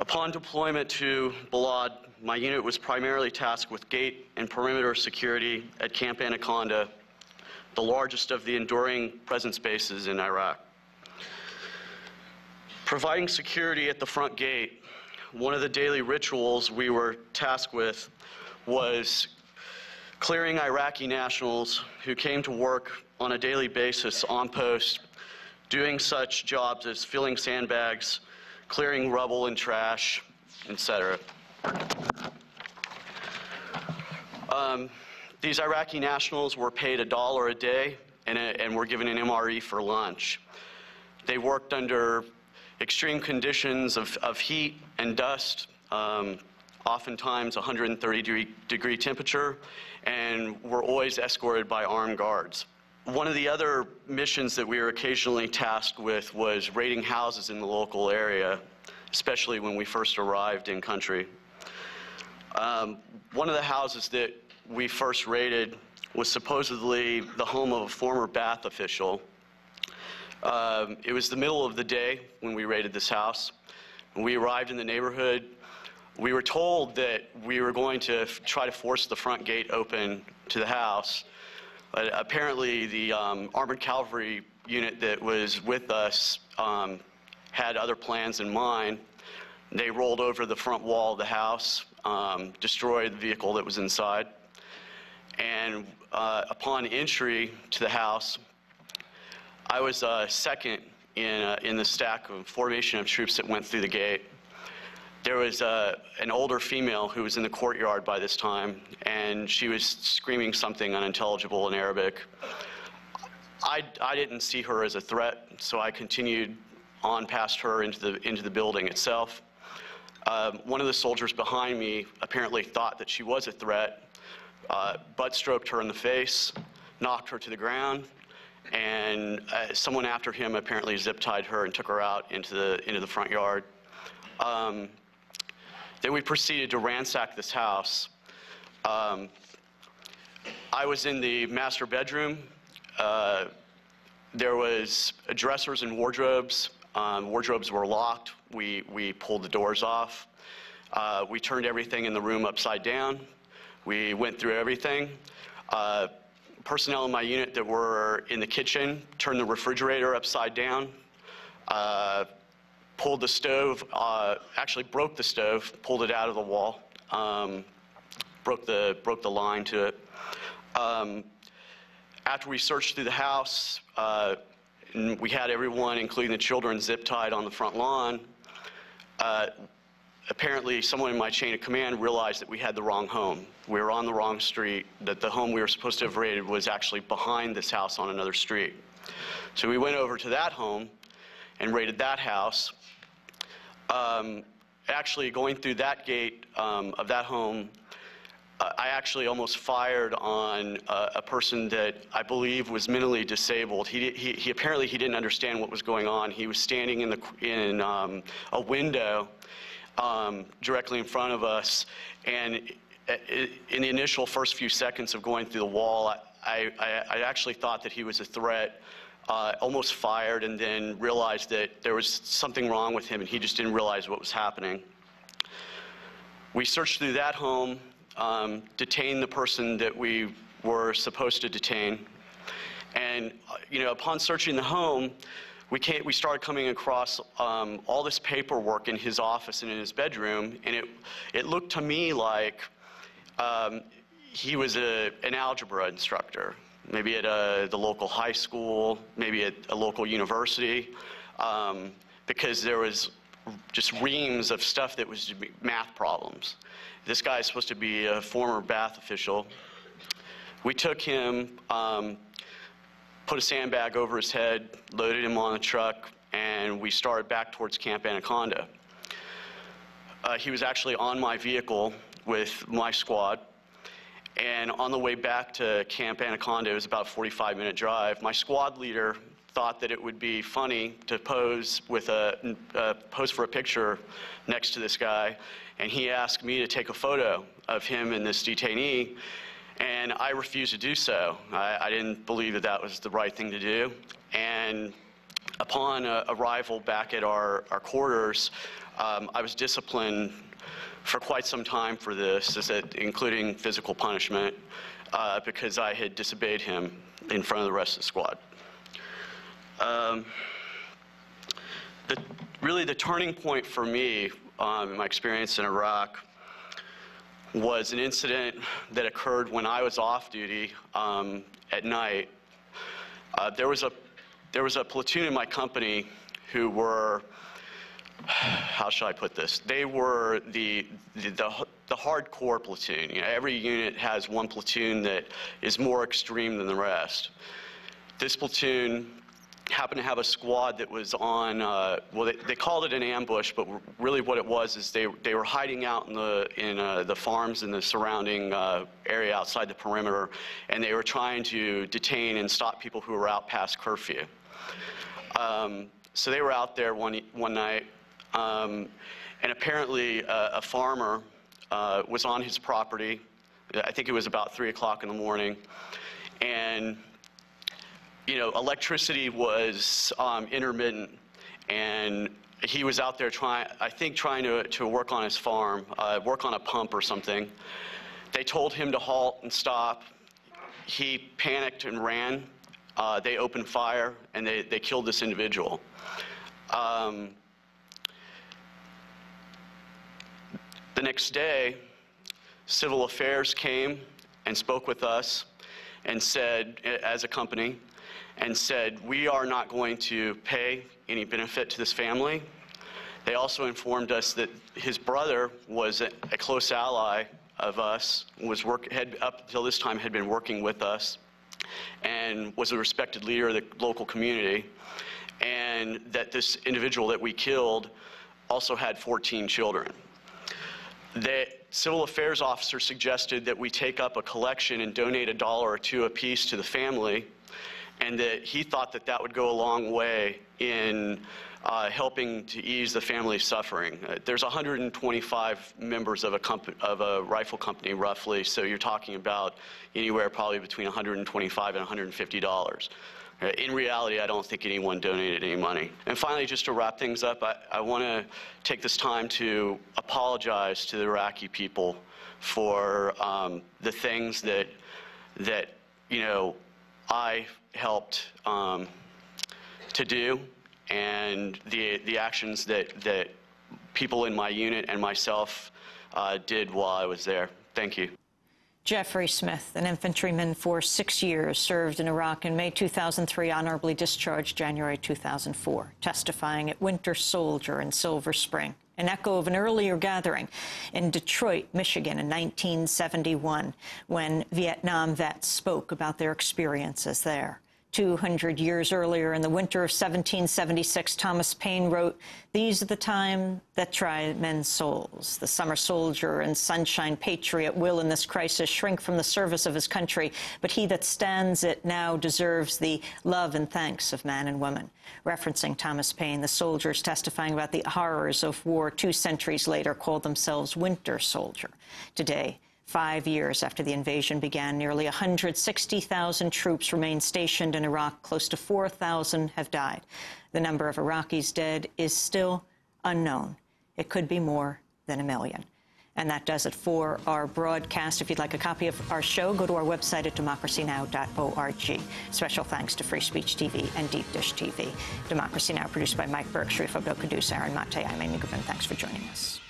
Upon deployment to Balad, my unit was primarily tasked with gate and perimeter security at Camp Anaconda, the largest of the enduring presence bases in Iraq. Providing security at the front gate, one of the daily rituals we were tasked with was clearing Iraqi nationals who came to work on a daily basis on post, doing such jobs as filling sandbags, clearing rubble and trash, etc. These Iraqi nationals were paid $1 a day and were given an MRE for lunch. They worked under extreme conditions of heat and dust, oftentimes 130-degree temperature, and were always escorted by armed guards. One of the other missions that we were occasionally tasked with was raiding houses in the local area, especially when we first arrived in country. One of the houses that we first raided was supposedly the home of a former Bath official. It was the middle of the day when we raided this house. When we arrived in the neighborhood, we were told that we were going to try to force the front gate open to the house. But apparently the armored cavalry unit that was with us had other plans in mind. They rolled over the front wall of the house, destroyed the vehicle that was inside. And upon entry to the house, I was second in the stack of formation of troops that went through the gate. There was an older female who was in the courtyard by this time, and she was screaming something unintelligible in Arabic. I didn't see her as a threat, so I continued on past her into the building itself. One of the soldiers behind me apparently thought that she was a threat, butt stroked her in the face, knocked her to the ground, and someone after him apparently zip-tied her and took her out into the front yard. Then we proceeded to ransack this house. I was in the master bedroom. There was dressers and wardrobes. Wardrobes were locked. We pulled the doors off. We turned everything in the room upside down. We went through everything. Personnel in my unit that were in the kitchen turned the refrigerator upside down, pulled the stove, actually broke the stove, pulled it out of the wall, broke the line to it. After we searched through the house, we had everyone, including the children, zip-tied on the front lawn. Apparently, someone in my chain of command realized that we had the wrong home. We were on the wrong street, that the home we were supposed to have raided was actually behind this house on another street. So we went over to that home and raided that house. Actually, going through that gate of that home, I actually almost fired on a person that I believe was mentally disabled. He apparently he didn't understand what was going on. He was standing in a window directly in front of us, and in the initial first few seconds of going through the wall, I actually thought that he was a threat. Almost fired, and then realized that there was something wrong with him and he just didn't realize what was happening. We searched through that home, detained the person that we were supposed to detain, and upon searching the home, we started coming across all this paperwork in his office and in his bedroom, and it looked to me like he was an algebra instructor. Maybe at the local high school, maybe at a local university, because there was just reams of stuff that was math problems. This guy is supposed to be a former Bath official. We took him, put a sandbag over his head, loaded him on a truck, and we started back towards Camp Anaconda. He was actually on my vehicle with my squad. And on the way back to Camp Anaconda, it was about a 45-minute drive. My squad leader thought that it would be funny to pose for a picture next to this guy, and he asked me to take a photo of him and this detainee, and I refused to do so. I didn't believe that that was the right thing to do, and Upon arrival back at our quarters, I was disciplined for quite some time for this, including physical punishment, because I had disobeyed him in front of the rest of the squad. Really, the turning point for me in my experience in Iraq was an incident that occurred when I was off duty at night. There was a platoon in my company who were, how shall I put this? They were the hardcore platoon. You know, every unit has one platoon that is more extreme than the rest. This platoon happened to have a squad that was on, well, they called it an ambush, but really what it was is they were hiding out in the farms in the surrounding area outside the perimeter, and they were trying to detain and stop people who were out past curfew. So they were out there one night, and apparently a farmer was on his property. I think it was about 3 o'clock in the morning, and you know, electricity was intermittent, and he was out there trying to work on his farm, work on a pump or something. They told him to halt and stop. He panicked and ran. They opened fire, and they killed this individual. The next day, Civil Affairs came and spoke with us and said, as a company, and said, we are not going to pay any benefit to this family. They also informed us that his brother was a close ally of us, had up until this time had been working with us, and was a respected leader of the local community, and that this individual that we killed also had 14 children. The Civil Affairs officer suggested that we take up a collection and donate $1 or $2 apiece to the family, and that he thought that that would go a long way in helping to ease the family's suffering. There's 125 members of a rifle company, roughly, so you're talking about anywhere probably between $125 and $150. In reality, I don't think anyone donated any money. And finally, just to wrap things up, I want to take this time to apologize to the Iraqi people for the things that you know, I helped to do, and the actions that people in my unit and myself did while I was there. Thank you. Jeffrey Smith, an infantryman for 6 years, served in Iraq in May 2003, honorably discharged January 2004, testifying at Winter Soldier in Silver Spring, an echo of an earlier gathering in Detroit, Michigan in 1971, when Vietnam vets spoke about their experiences there. 200 years earlier, in the winter of 1776, Thomas Paine wrote, "These are the times that try men's souls. The summer soldier and sunshine patriot will in this crisis shrink from the service of his country, but he that stands it now deserves the love and thanks of man and woman." Referencing Thomas Paine, the soldiers testifying about the horrors of war 2 centuries later called themselves Winter Soldier. Today, 5 years after the invasion began, nearly 160,000 troops remain stationed in Iraq. Close to 4,000 have died. The number of Iraqis dead is still unknown. It could be more than 1 million. And that does it for our broadcast. If you'd like a copy of our show, go to our website at democracynow.org. Special thanks to Free Speech TV and Deep Dish TV. Democracy Now! Produced by Mike Burke, Sharif Abdel-Quddus, Aaron Mate. I'm Amy Goodman. Thanks for joining us.